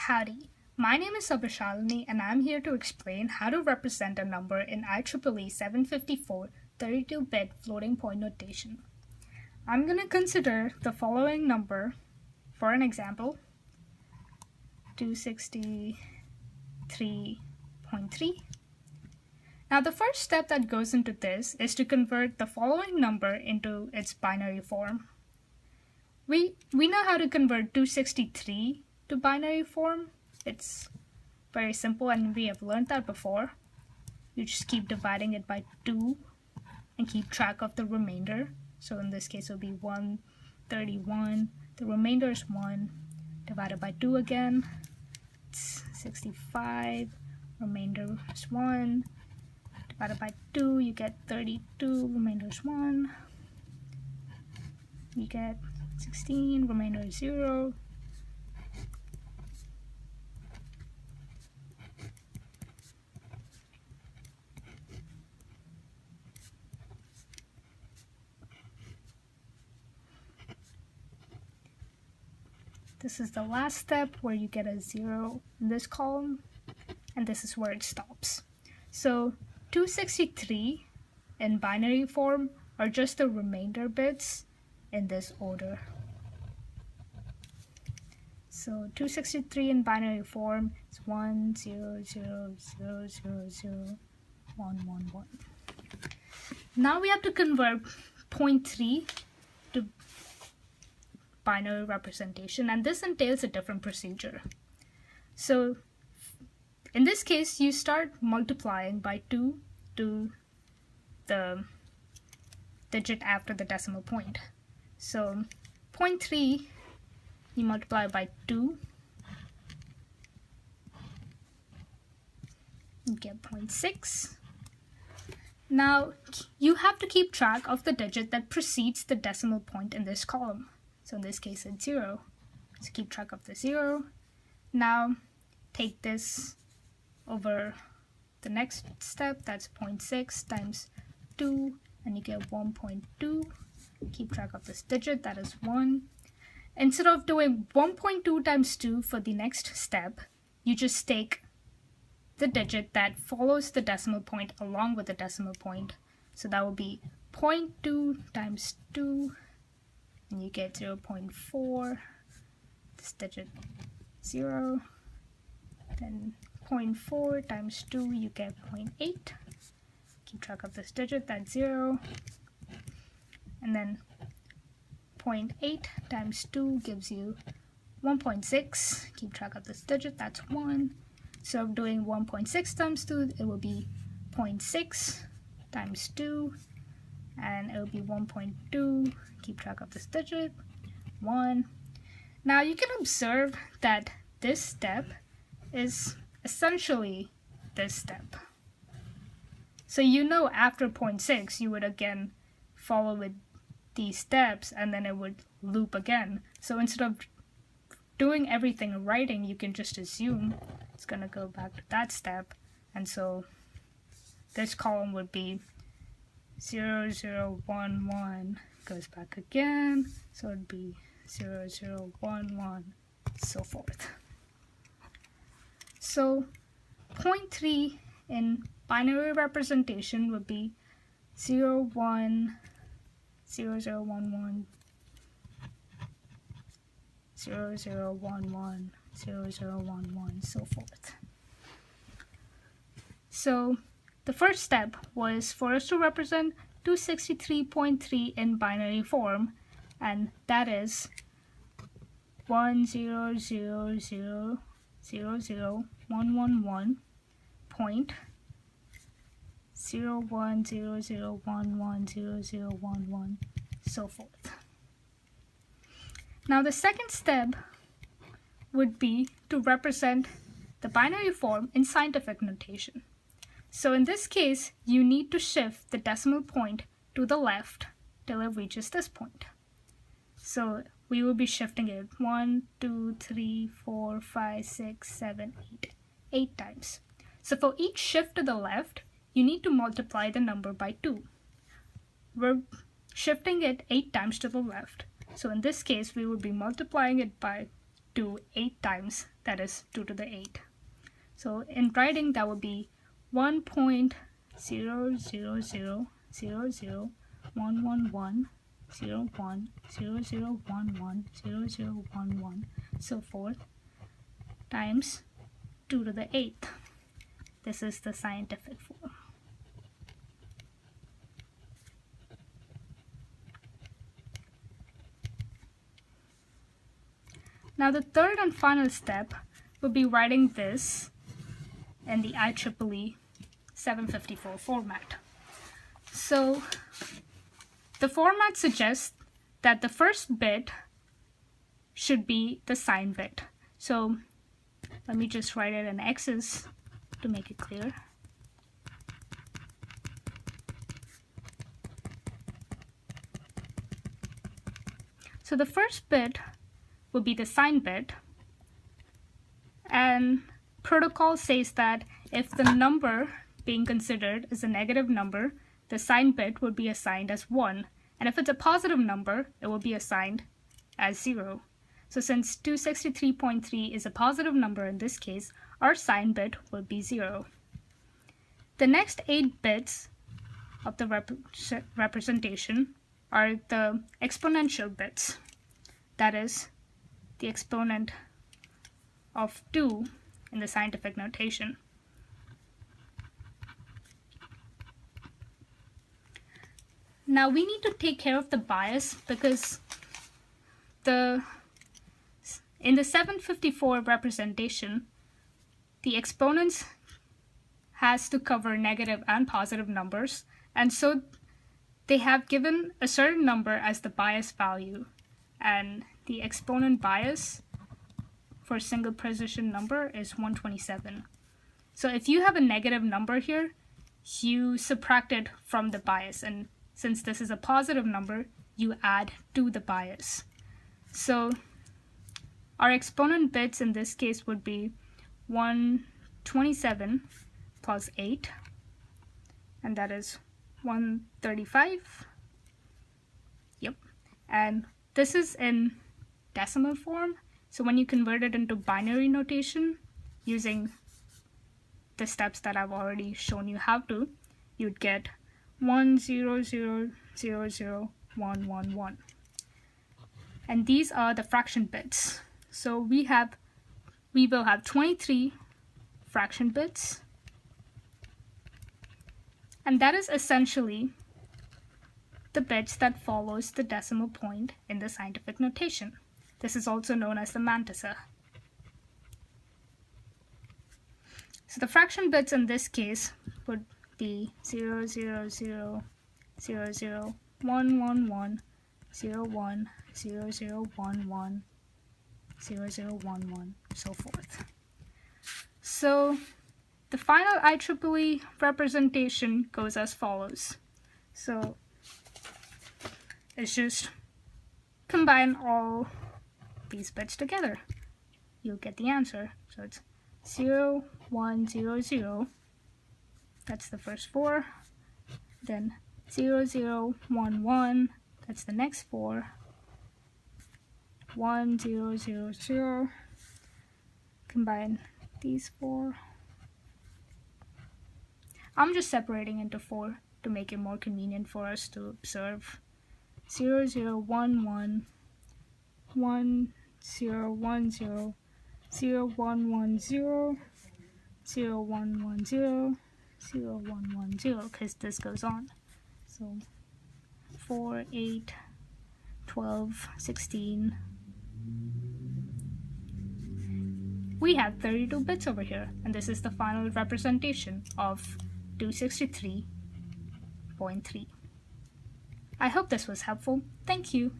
Howdy, my name is Abishalini and I'm here to explain how to represent a number in IEEE 754 32-bit floating point notation. I'm going to consider the following number for an example, 263.3. Now the first step that goes into this is to convert the following number into its binary form. We know how to convert 263 to binary form. It's very simple and we have learned that before. You just keep dividing it by 2 and keep track of the remainder. So in this case it will be 131. The remainder is 1 divided by 2 again. It's 65. Remainder is 1 divided by 2. You get 32. Remainder is 1. You get 16. Remainder is 0. This is the last step where you get a 0 in this column, and this is where it stops. So 263 in binary form are just the remainder bits in this order. So 263 in binary form is 1 0 0 0 0 0 1 1 1. Now we have to convert 0.3 to binary representation, and this entails a different procedure. So in this case you start multiplying by 2 to the digit after the decimal point. So 0.3 you multiply by 2, you get 0.6. Now you have to keep track of the digit that precedes the decimal point in this column. So in this case it's 0. So keep track of the 0. Now take this over the next step, that's 0.6 times 2, and you get 1.2. Keep track of this digit, that is 1. Instead of doing 1.2 times 2 for the next step, you just take the digit that follows the decimal point along with the decimal point. So that would be 0.2 times 2, and you get 0.4, this digit 0, then 0.4 times 2, you get 0.8, keep track of this digit, that's 0, and then 0.8 times 2 gives you 1.6, keep track of this digit, that's 1, so doing 1.6 times 2, it will be 0.6 times 2, and it will be 1.2, keep track of this digit, 1. Now you can observe that this step is essentially this step. So you know after 0.6 you would again follow with these steps and then it would loop again. So instead of doing everything in writing, you can just assume it's going to go back to that step, and so this column would be 0 0 1 1 goes back again, so it'd be 0 0 1 1, so forth. So 0.3 in binary representation would be 0 1 0 0 1 1 0 0 1 1 0 0 1 1, so forth. So the first step was for us to represent 263.3 in binary form, and that is 1 0 0 0 0 0 1 1 1 point 0 1 0 0 1 1 0 0 1 1, so forth. Now the second step would be to represent the binary form in scientific notation. So in this case, you need to shift the decimal point to the left till it reaches this point. So we will be shifting it 1, 2, 3, 4, 5, 6, 7, 8 times. So for each shift to the left, you need to multiply the number by 2. We're shifting it 8 times to the left. So in this case, we would be multiplying it by 2 8 times, that is 2 to the 8. So in writing, that would be 1.0000001110100110011, so forth, times 2 to the 8th. This is the scientific form. Now the third and final step would be writing this in the IEEE 754 format. So the format suggests that the first bit should be the sign bit. So let me just write it in X's to make it clear. So the first bit will be the sign bit, and protocol says that if the number being considered is a negative number, the sign bit would be assigned as 1, and if it's a positive number, it will be assigned as 0. So since 263.3 is a positive number in this case, our sign bit will be 0. The next 8 bits of the representation are the exponential bits, that is the exponent of 2 in the scientific notation. Now we need to take care of the bias because in the 754 representation, the exponents has to cover negative and positive numbers, and so they have given a certain number as the bias value, and the exponent bias for a single precision number is 127. So if you have a negative number here, you subtract it from the bias, and since this is a positive number, you add to the bias. So our exponent bits in this case would be 127 plus 8, and that is 135. Yep. And this is in decimal form, so when you convert it into binary notation using the steps that I've already shown you how to, you'd get 100000111. And these are the fraction bits. So we will have 23 fraction bits, and that is essentially the bits that follows the decimal point in the scientific notation. This is also known as the mantissa. So the fraction bits in this case would be 000001111010011, so forth. So the final IEEE representation goes as follows. So it's just combine all these bits together. You'll get the answer. So it's 0, 1, 0, 0. That's the first 4. Then 0, 0, 1, 1. That's the next 4. 1, 0, 0, 0. Combine these 4. I'm just separating into 4 to make it more convenient for us to observe. 0, 0, 1, 1. 1, 0, 1, 0. 0, 1, 1, 0. 0, 1, 1, 0. 0, 1, 1, 0, because this goes on. So 4, 8, 12, 16. We have 32 bits over here, and this is the final representation of 263.3. I hope this was helpful. Thank you.